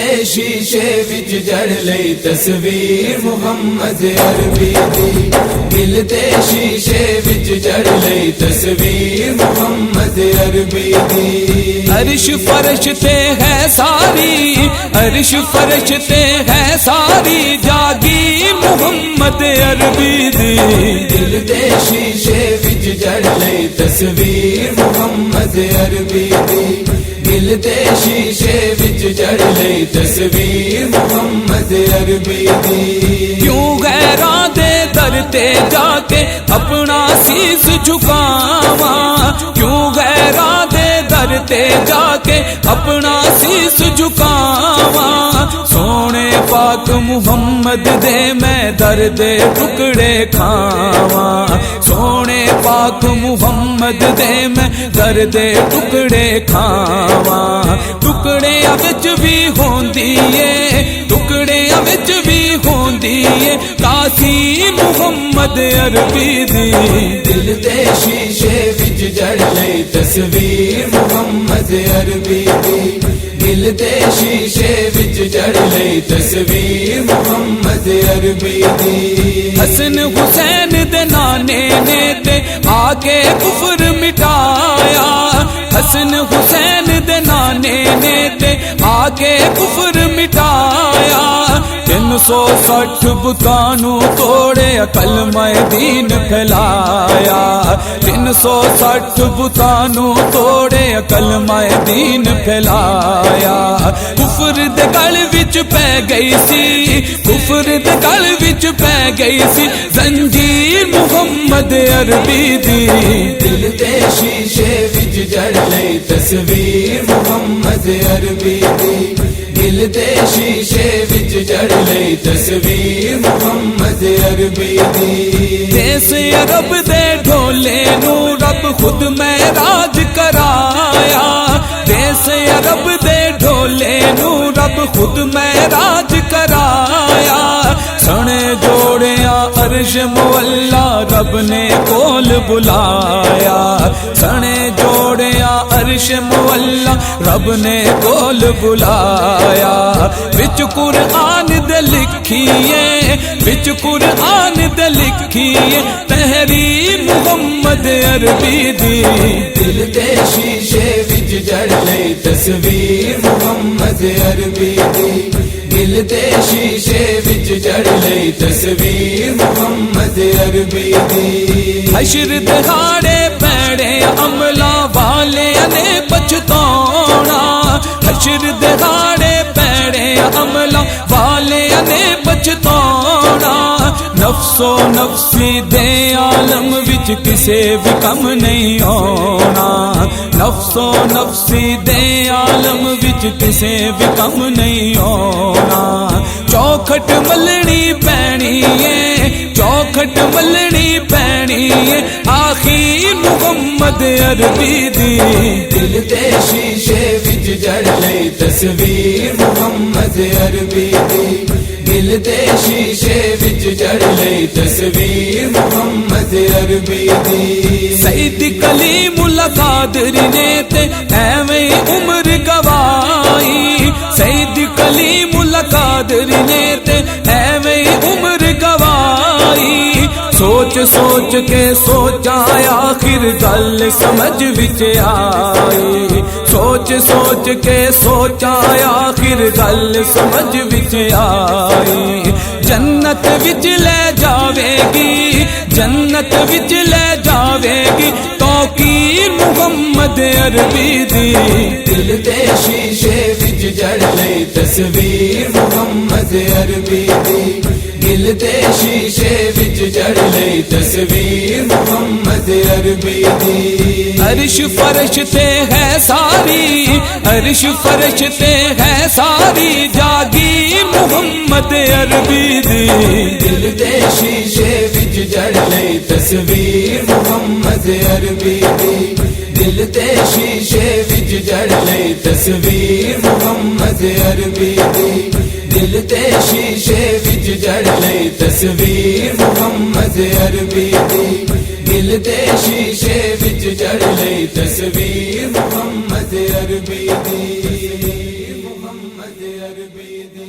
شیشے وچ جڑ لئی تصویر محمد عربی دی، دل تے شیشے وچ جڑ لئی تصویر محمد عربی دی۔ عرش فرش تے ہے ساری، عرش فرش تے ہے ساری جاگی محمد عربی دی، دل تے شیشے وچ جڑ لئی تصویر محمد عربی دی، دل تے شیشے وچ جڑ لئی تصویر محمد عربی دی۔ کیوں غیراں دے در تے جا کے اپنا سیس جھکاواں، کیوں غیراں دے در تے جا کے اپنا سیس جھکاواں، سونے پاک محمد دے میں درد ٹکڑے کھاواں، سونے پاک محمد دے میں درد ٹکڑے کھاواں، ٹکڑیاں وچ بھی ہوندی اے، ٹکڑیاں وچ بھی ہوندی اے تاثیر محمد عربی دی، دل تے شیشے وچ جڑ لئی تصویر محمد عربی دی، دل تے شیشے وچ جڑ لئی تصویر محمد عربی دی۔ حسن حسین دے نانے نے تے آ کے کفر مٹایا، حسن حسین دے نانے نے تے آ کے کفر مٹایا، 360 بتانوں توڑے کلمہ دین پھیلایا، 360 بتانوں توڑے کلمہ دین پھیلایا، کفر دے گل وچ پے گئی سی، کفر دے گل وچ پے گئی سی زنجیر محمد عربی دی، دل تے شیشے وچ جڑ لئی تصویر محمد عربی دی، دل تے شیشے وچ جڑ لئی تصویر محمد عربی دی۔ دیس عرب دے ڈھولے نو رب خود معراج کرایا، دیس عرب دے ڈھولے نو رب خود معراج کرایا، سنے جوڑیاں عرش مولا رب نے کول بلایا، سنے جوڑیاں عرش مولا رب نے کول بلایا، وچ قرآن دے لکھیے، وچ قرآن دے لکھیے تحریر محمد عربی دی، دل تے شیشے وچ جڑ لئی تصویر محمد عربی دی، دل تے شیشے وچ جڑ لئی تصویر محمد عربی دی۔ حشر دہاڑے پیڑے عملہ والے نے پچھتاونا، حشر دہاڑے پیڑے عملہ والے نے پچھتاونا، نفس و نفسی دے عالم وچ کسے بھی کم نہیں آنا، نفس و نفسی دے عالم وچ کسے بھی کم نہیں آنا، چوکھٹ ملنی پینی ہے، چوکھٹ ملنی پینی ہے آخر محمد عربی دی، دل تے شیشے وچ جڑ لئی تصویر محمد عربی دی، دل تے شیشے وچ جڑ لئی تصویر محمد عربی دی۔ سید کلیم اللہ قادری نے تے ایویں عمر گوائی، سید کلیم اللہ قادری نے تے ایویں عمر گوائی، سوچ سوچ کے سوچا آخر گل سمجھ وچ آئی، سوچ سوچ کے سوچا آخر گل سمجھ وچ آئی، جنت وچ لے جاوے گی، جنت وچ لے جاوے گی توقیر محمد عربی دی، دل تے شیشے وچ جڑ لئی تصویر محمد عربی دی، دل تے شیشے وچ جڑ لئی تصویر محمد عربی دی۔ عرش فرش تے ہے ساری، عرش فرش تے ہے ساری جاگی محمد عربی دی، دل تے شیشے وچ جڑ لئی تصویر محمد عربی دی، دل تے شیشے وچ جڑ لئی تصویر محمد عربی دی، دل تے شیشے وچ جڑ لئی تصویر محمد عربی دی، دل تے شیشے وچ جڑ لئی تصویر محمد عربی دی، محمد عربی عربی دی